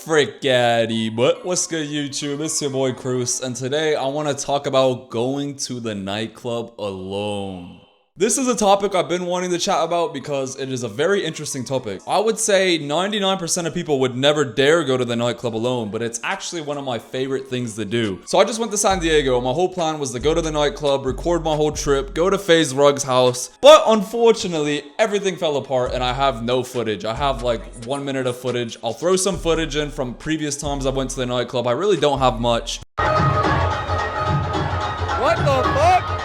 frickaddy, but what's good YouTube? It's your boy Cruced, and today I want to talk about going to the nightclub alone. This is a topic I've been wanting to chat about because it is a very interesting topic. I would say 99% of people would never dare go to the nightclub alone, but it's actually one of my favorite things to do. So I just went to San Diego. My whole plan was to go to the nightclub, record my whole trip, go to FaZe Rug's house. But unfortunately, everything fell apart and I have no footage. I have like 1 minute of footage. I'll throw some footage in from previous times I went to the nightclub. I really don't have much. What the fuck?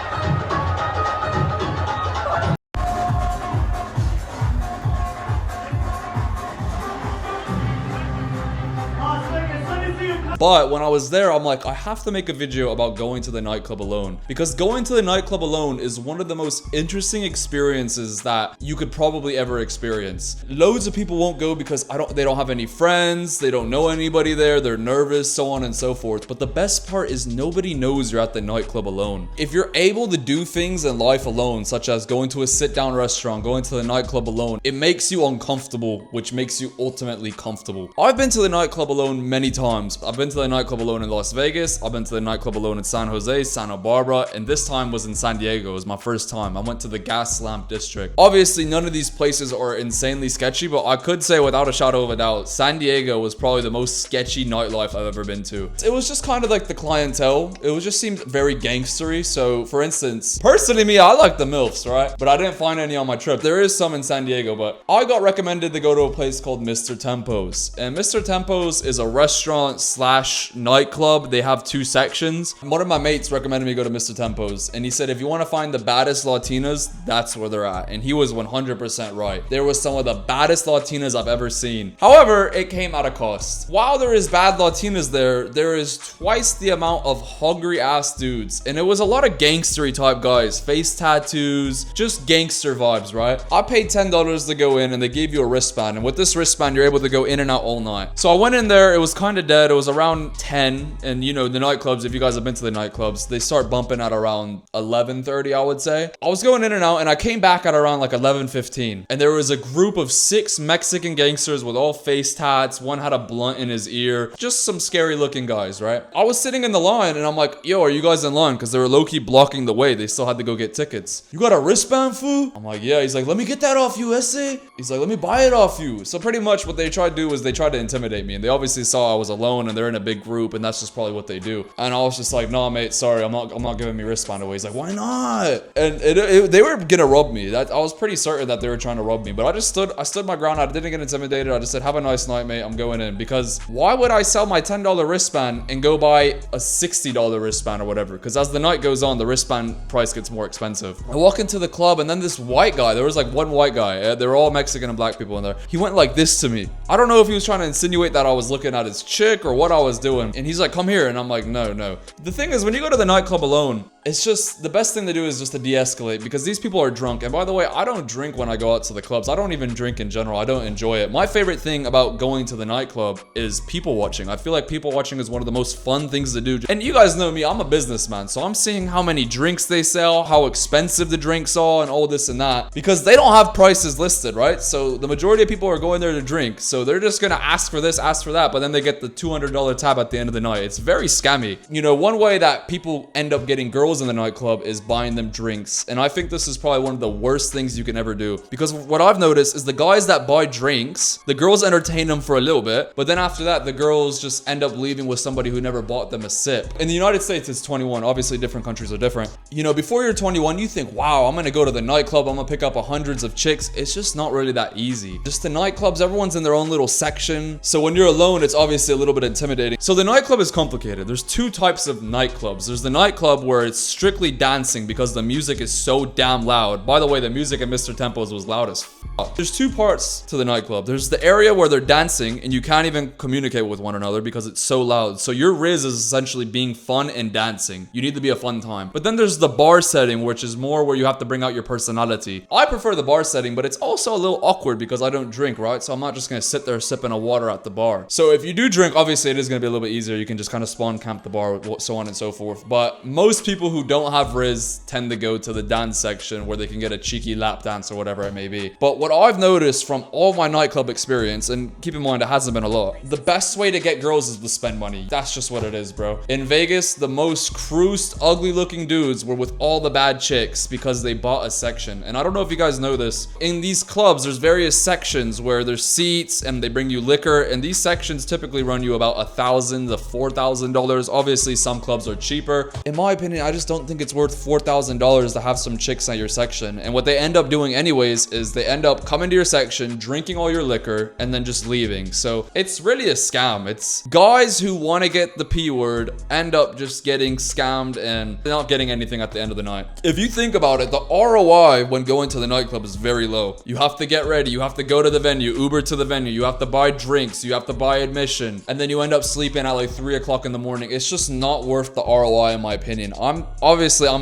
But when I was there, I'm like, I have to make a video about going to the nightclub alone. Because going to the nightclub alone is one of the most interesting experiences that you could probably ever experience. Loads of people won't go because they don't have any friends, they don't know anybody there, they're nervous, so on and so forth. But the best part is nobody knows you're at the nightclub alone. If you're able to do things in life alone, such as going to a sit-down restaurant, going to the nightclub alone, it makes you uncomfortable, which makes you ultimately comfortable. I've been to the nightclub alone many times. I've been to the nightclub alone in Las Vegas. I've been to the nightclub alone in San Jose, Santa Barbara, and this time was in San Diego. It was my first time. I went to the Gas Lamp District. Obviously, none of these places are insanely sketchy, but I could say without a shadow of a doubt, San Diego was probably the most sketchy nightlife I've ever been to. It was just kind of like the clientele. It was just seemed very gangstery. So, for instance, personally me, I like the MILFs, right? But I didn't find any on my trip. There is some in San Diego, but I got recommended to go to a place called Mr. Tempo's. And Mr. Tempo's is a restaurant slash nightclub. They have two sections. One of my mates recommended me go to Mr. Tempo's, and he said if you want to find the baddest Latinas, that's where they're at. And he was 100% right. There was some of the baddest Latinas I've ever seen. However, it came at a cost. While there is bad Latinas there is twice the amount of hungry ass dudes, and it was a lot of gangstery type guys, face tattoos, just gangster vibes, right? I paid $10 to go in, and they gave you a wristband, and with this wristband you're able to go in and out all night. So I went in there. It was kind of dead. It was around 10, and you know the nightclubs, if you guys have been to the nightclubs, they start bumping at around 11:30, I would say. I was going in and out, and I came back at around like 11:15, and there was a group of 6 Mexican gangsters with all face tats. One had a blunt in his ear, just some scary looking guys, right? I was sitting in the line and I'm like, yo, are you guys in line? Because they were low-key blocking the way. They still had to go get tickets. You got a wristband, fool? I'm like, yeah. He's like, let me get that off you, essay. He's like, let me buy it off you. So pretty much what they tried to do was they tried to intimidate me, and they obviously saw I was alone and they're in a big group, and that's just probably what they do. And I was just like, nah, mate, sorry, I'm not giving me wristband away. He's like, why not? And they were gonna rub me. I was pretty certain that they were trying to rub me, but I stood my ground. I didn't get intimidated. I just said, have a nice night, mate. I'm going in. Because why would I sell my $10 wristband and go buy a $60 wristband or whatever? Because as the night goes on, the wristband price gets more expensive. I walk into the club, and then this white guy, there was like one white guy. They were all Mexican and black people in there. He went like this to me. I don't know if he was trying to insinuate that I was looking at his chick or what I was doing. And he's like, come here. And I'm like, no. The thing is, when you go to the nightclub alone, it's just the best thing to do is just to de-escalate, because these people are drunk. And by the way, I don't drink when I go out to the clubs. I don't even drink in general. I don't enjoy it. My favorite thing about going to the nightclub is people watching. I feel like people watching is one of the most fun things to do. And you guys know me, I'm a businessman, so I'm seeing how many drinks they sell, how expensive the drinks are, and all this and that, because they don't have prices listed, right? So the majority of people are going there to drink, so they're just gonna ask for this, ask for that, but then they get the $200 tab at the end of the night. It's very scammy. You know, one way that people end up getting girls in the nightclub is buying them drinks, and I think this is probably one of the worst things you can ever do, because what I've noticed is the guys that buy drinks, the girls entertain them for a little bit, but then after that the girls just end up leaving with somebody who never bought them a sip. In the United States it's 21. Obviously different countries are different. You know, before you're 21 you think, wow, I'm gonna go to the nightclub, I'm gonna pick up hundreds of chicks. It's just not really that easy. Just the nightclubs, everyone's in their own little section, so when you're alone it's obviously a little bit intimidating. So the nightclub is complicated. There's 2 types of nightclubs. There's the nightclub where it's strictly dancing because the music is so damn loud. By the way, the music at Mr. Tempo's was loud as f. There's 2 parts to the nightclub. There's the area where they're dancing and you can't even communicate with one another because it's so loud. So your riz is essentially being fun and dancing. You need to be a fun time. But then there's the bar setting, which is more where you have to bring out your personality. I prefer the bar setting, but it's also a little awkward because I don't drink, right? So I'm not just gonna sit there sipping a water at the bar. So if you do drink, obviously it is gonna be a little bit easier. You can just kind of spawn camp the bar, so on and so forth. But most people who don't have riz tend to go to the dance section where they can get a cheeky lap dance or whatever it may be. But what I've noticed from all my nightclub experience, and keep in mind it hasn't been a lot, the best way to get girls is to spend money. That's just what it is, bro. In Vegas, the most cruced, ugly looking dudes were with all the bad chicks because they bought a section. And I don't know if you guys know this, in these clubs there's various sections where there's seats and they bring you liquor, and these sections typically run you about $1,000 to $4,000. Obviously some clubs are cheaper. In my opinion, I just don't think it's worth $4,000 to have some chicks at your section. And what they end up doing anyways is they end up coming to your section, drinking all your liquor, and then just leaving. So it's really a scam. It's guys who want to get the P word end up just getting scammed and not getting anything at the end of the night. If you think about it, the ROI when going to the nightclub is very low. You have to get ready, you have to go to the venue, Uber to the venue, you have to buy drinks, you have to buy admission, and then you end up sleeping at like 3 o'clock in the morning. It's just not worth the ROI in my opinion. I'm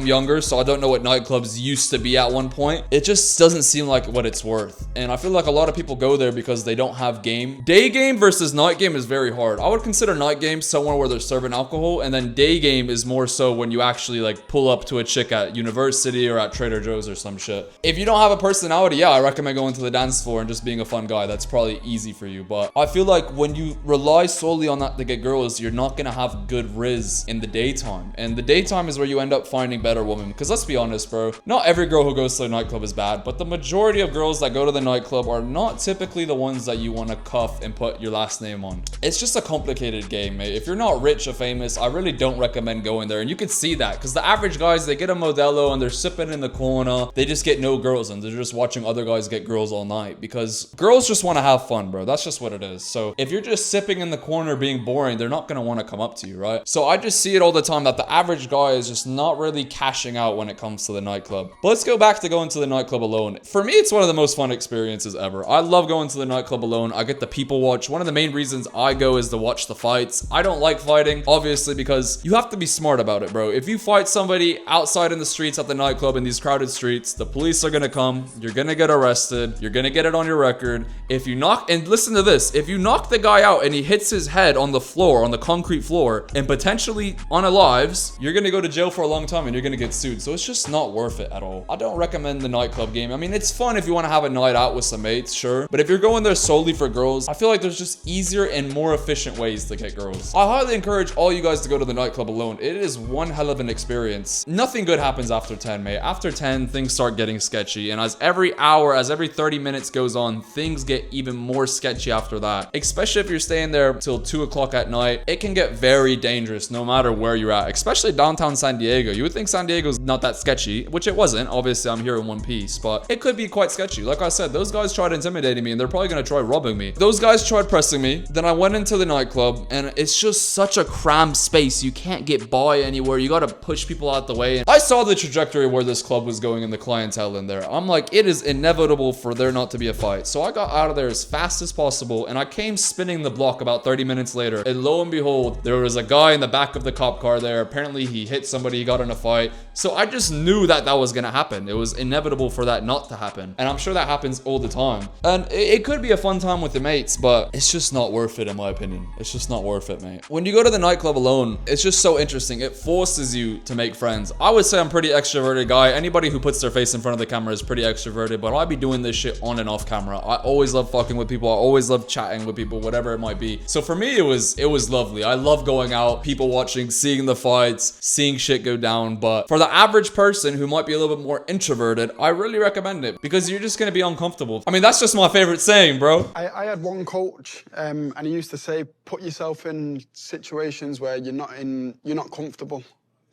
younger, so I don't know what nightclubs used to be at one point. It just doesn't seem like what it's worth. And I feel like a lot of people go there because they don't have game. Day game versus night game is very hard. I would consider night game somewhere where they're serving alcohol, and then day game is more so when you actually like pull up to a chick at university or at Trader Joe's or some shit. If you don't have a personality, yeah, I recommend going to the dance floor and just being a fun guy. That's probably easy for you. But I feel like when you rely solely on that to get girls, you're not gonna have good riz in the daytime. And the daytime is where you end up finding better women. Because let's be honest, bro, not every girl who goes to the nightclub is bad, but the majority of girls that go to the nightclub are not typically the ones that you want to cuff and put your last name on. It's just a complicated game, mate. If you're not rich or famous, I really don't recommend going there. And you can see that because the average guys, they get a Modelo and they're sipping in the corner. They just get no girls and they're just watching other guys get girls all night because girls just want to have fun, bro. That's just what it is. So if you're just sipping in the corner being boring, they're not going to want to come up to you, right? So I just see it all the time that the average guy is just not really cashing out when it comes to the nightclub. But let's go back to going to the nightclub alone. For me, it's one of the most fun experiences ever. I love going to the nightclub alone. I get the people watch. One of the main reasons I go is to watch the fights. I don't like fighting, obviously, because you have to be smart about it, bro. If you fight somebody outside in the streets at the nightclub in these crowded streets, the police are gonna come. You're gonna get arrested. You're gonna get it on your record. If you knock, and listen to this, if you knock the guy out and he hits his head on the floor, on the concrete floor, and potentially unalives, you're gonna go to jail for a long time and you're gonna get sued. So it's just not worth it at all. I don't recommend the nightclub game. I mean, it's fun if you want to have a night out with some mates, sure. But if you're going there solely for girls, I feel like there's just easier and more efficient ways to get girls. I highly encourage all you guys to go to the nightclub alone. It is one hell of an experience. Nothing good happens after 10, mate. After 10, things start getting sketchy. And as every hour, as every 30 minutes goes on, things get even more sketchy after that. Especially if you're staying there till 2 o'clock at night, it can get very dangerous no matter where you're at, especially downtown San Diego. You would think San Diego's not that sketchy, which it wasn't. Obviously, I'm here in one piece, but it could be quite sketchy. Like I said, those guys tried intimidating me and they're probably gonna try robbing me. Those guys tried pressing me. Then I went into the nightclub and it's just such a cramped space. You can't get by anywhere. You gotta push people out the way. And I saw the trajectory where this club was going and the clientele in there. I'm like, it is inevitable for there not to be a fight. So I got out of there as fast as possible and I came spinning the block about 30 minutes later. And lo and behold, there was a guy in the back of the cop car there. Apparently he hit somebody, he got in a fight. So I just knew that that was gonna happen. It was inevitable for that not to happen. And I'm sure that happens all the time. And it could be a fun time with the mates, but it's just not worth it in my opinion. It's just not worth it, mate. When you go to the nightclub alone, it's just so interesting. It forces you to make friends. I would say I'm a pretty extroverted guy. Anybody who puts their face in front of the camera is pretty extroverted, but I be doing this shit on and off camera. I always love fucking with people. I always love chatting with people, whatever it might be. So for me, it was lovely. I love going out, people watching, seeing the fights, seeing shit go down. But for the average person who might be a little bit more introverted, I really recommend it because you're just gonna be uncomfortable. I mean, that's just my favorite saying, bro. I had one coach, and he used to say, put yourself in situations where you're not comfortable.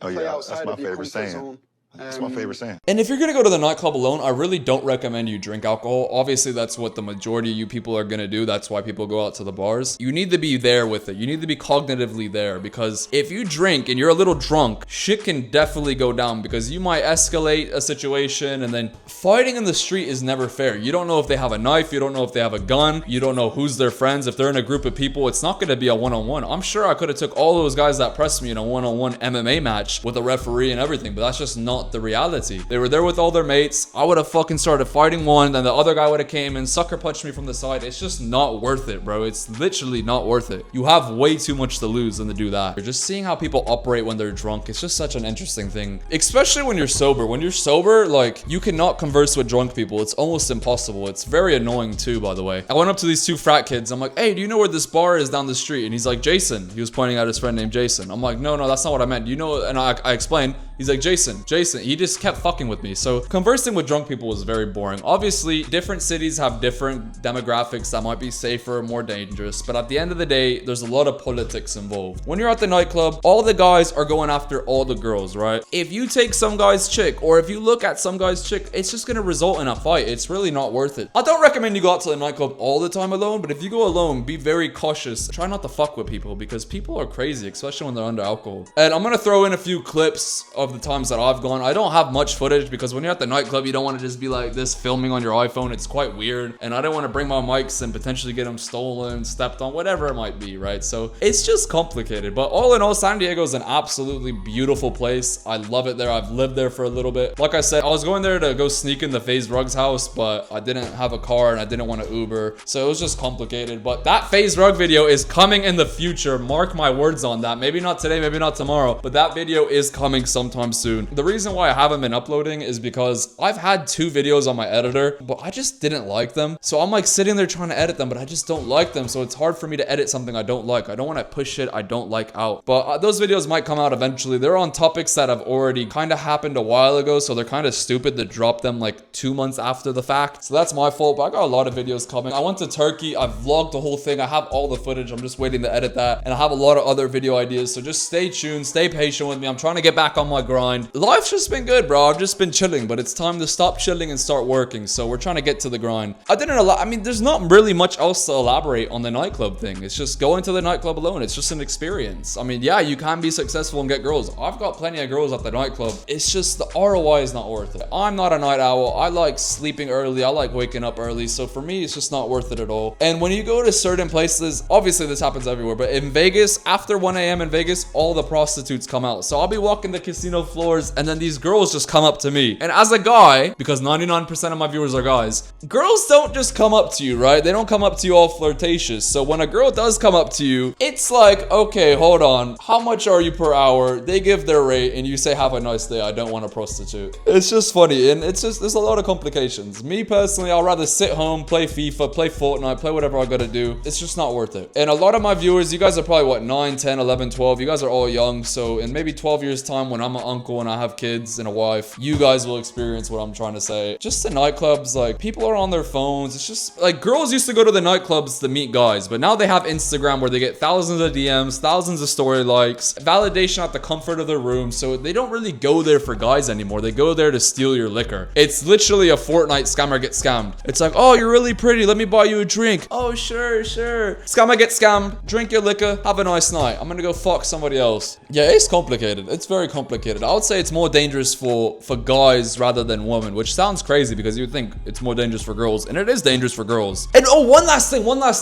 Oh yeah, that's my favorite saying. That's my favorite saying. And if you're gonna go to the nightclub alone, I really don't recommend you drink alcohol. Obviously, that's what the majority of you people are gonna do. That's why people go out to the bars. You need to be there with it. You need to be cognitively there because if you drink and you're a little drunk, shit can definitely go down because you might escalate a situation and then fighting in the street is never fair. You don't know if they have a knife. You don't know if they have a gun. You don't know who's their friends. If they're in a group of people, it's not gonna be a one-on-one. I'm sure I could have took all those guys that pressed me in a one-on-one MMA match with a referee and everything, but that's just not not the reality. They were there with all their mates. I would have fucking started fighting one, then the other guy would have came and sucker punched me from the side. It's just not worth it, bro. It's literally not worth it. You have way too much to lose than to do that. You're just seeing how people operate when they're drunk. It's just such an interesting thing, especially when you're sober. When you're sober, like, you cannot converse with drunk people. It's almost impossible. It's very annoying too, by the way. I went up to these two frat kids. I'm like, hey, do you know where this bar is down the street? And he's like, Jason. He was pointing at his friend named Jason. I'm like, no, that's not what I meant. You know, and I explained. He's like, Jason. He just kept fucking with me. So conversing with drunk people was very boring. Obviously, different cities have different demographics that might be safer or more dangerous. But at the end of the day, there's a lot of politics involved. When you're at the nightclub, all the guys are going after all the girls, right? If you take some guy's chick, or if you look at some guy's chick, it's just gonna result in a fight. It's really not worth it. I don't recommend you go out to the nightclub all the time alone, but if you go alone, be very cautious. Try not to fuck with people because people are crazy, especially when they're under alcohol. And I'm gonna throw in a few clips of the times that I've gone. I don't have much footage because when you're at the nightclub, you don't want to just be like this filming on your iPhone. It's quite weird. And I don't want to bring my mics and potentially get them stolen, stepped on, whatever it might be, right? So it's just complicated. But all in all, San Diego is an absolutely beautiful place. I love it there. I've lived there for a little bit. Like I said, I was going there to go sneak in the FaZe Ruggs house, but I didn't have a car and I didn't want to Uber. So it was just complicated. But that FaZe Rugg video is coming in the future. Mark my words on that. Maybe not today, maybe not tomorrow, but that video is coming sometime soon. The reason why I haven't been uploading is because I've had 2 videos on my editor, but I just didn't like them. So I'm like sitting there trying to edit them, but I just don't like them. So it's hard for me to edit something I don't like. I don't want to push shit I don't like out. But those videos might come out eventually. They're on topics that have already kind of happened a while ago. So they're kind of stupid to drop them like 2 months after the fact. So that's my fault, but I got a lot of videos coming. I went to Turkey. I vlogged the whole thing. I have all the footage. I'm just waiting to edit that. And I have a lot of other video ideas. So just stay tuned, stay patient with me. I'm trying to get back on my grind. Life's just been good, bro. I've just been chilling, but it's time to stop chilling and start working. So we're trying to get to the grind. I mean, there's not really much else to elaborate on the nightclub thing. It's just going to the nightclub alone. It's just an experience. I mean, yeah, you can be successful and get girls. I've got plenty of girls at the nightclub. It's just the ROI is not worth it. I'm not a night owl. I like sleeping early. I like waking up early. So for me, it's just not worth it at all. And when you go to certain places, obviously this happens everywhere, but in Vegas, after 1 a.m. in Vegas, all the prostitutes come out. So I'll be walking the casino floors and then these girls just come up to me. And as a guy, because 99% of my viewers are guys, girls don't just come up to you, right? They don't come up to you all flirtatious. So when a girl does come up to you, it's like, okay, hold on. How much are you per hour? They give their rate and you say, have a nice day. I don't want a prostitute. It's just funny. And it's just, there's a lot of complications. Me personally, I'll rather sit home, play FIFA, play Fortnite, play whatever I gotta do. It's just not worth it. And a lot of my viewers, you guys are probably what, 9, 10, 11, 12. You guys are all young. So in maybe 12 years time, when I'm an uncle and I have kids and a wife, you guys will experience what I'm trying to say. Just the nightclubs, like, people are on their phones. It's just like, girls used to go to the nightclubs to meet guys, but now they have Instagram where they get thousands of DMs, thousands of story likes, validation at the comfort of their room. So they don't really go there for guys anymore. They go there to steal your liquor. It's literally a Fortnite scammer get scammed. It's like, oh, you're really pretty. Let me buy you a drink. Oh, sure. Scammer get scammed. Drink your liquor. Have a nice night. I'm gonna go fuck somebody else. Yeah, it's complicated. It's very complicated. I would say it's more dangerous for guys rather than women, which sounds crazy because you would think it's more dangerous for girls, and it is dangerous for girls. And oh, one last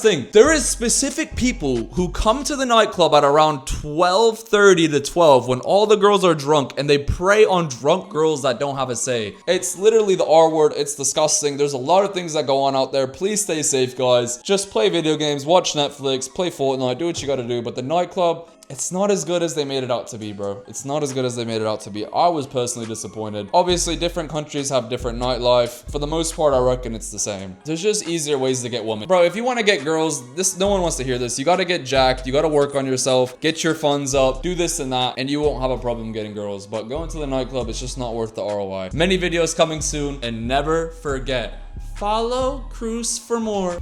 thing. There is specific people who come to the nightclub at around 12:30 to 12 when all the girls are drunk, and they prey on drunk girls that don't have a say. It's literally the R word. It's disgusting. There's a lot of things that go on out there. Please stay safe, guys. Just play video games, watch Netflix, play Fortnite, do what you gotta do. But the nightclub, it's not as good as they made it out to be, bro. It's not as good as they made it out to be. I was personally disappointed. Obviously, different countries have different nightlife. For the most part, I reckon it's the same. There's just easier ways to get women. Bro, if you want to get girls, no one wants to hear this. You got to get jacked. You got to work on yourself. Get your funds up. Do this and that, and you won't have a problem getting girls. But going to the nightclub, it's just not worth the ROI. Many videos coming soon, and never forget, follow Cruced for more.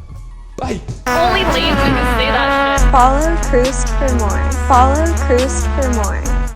Bye. Only lazy can say that shit. Follow Cruced for more. Follow Cruced for more.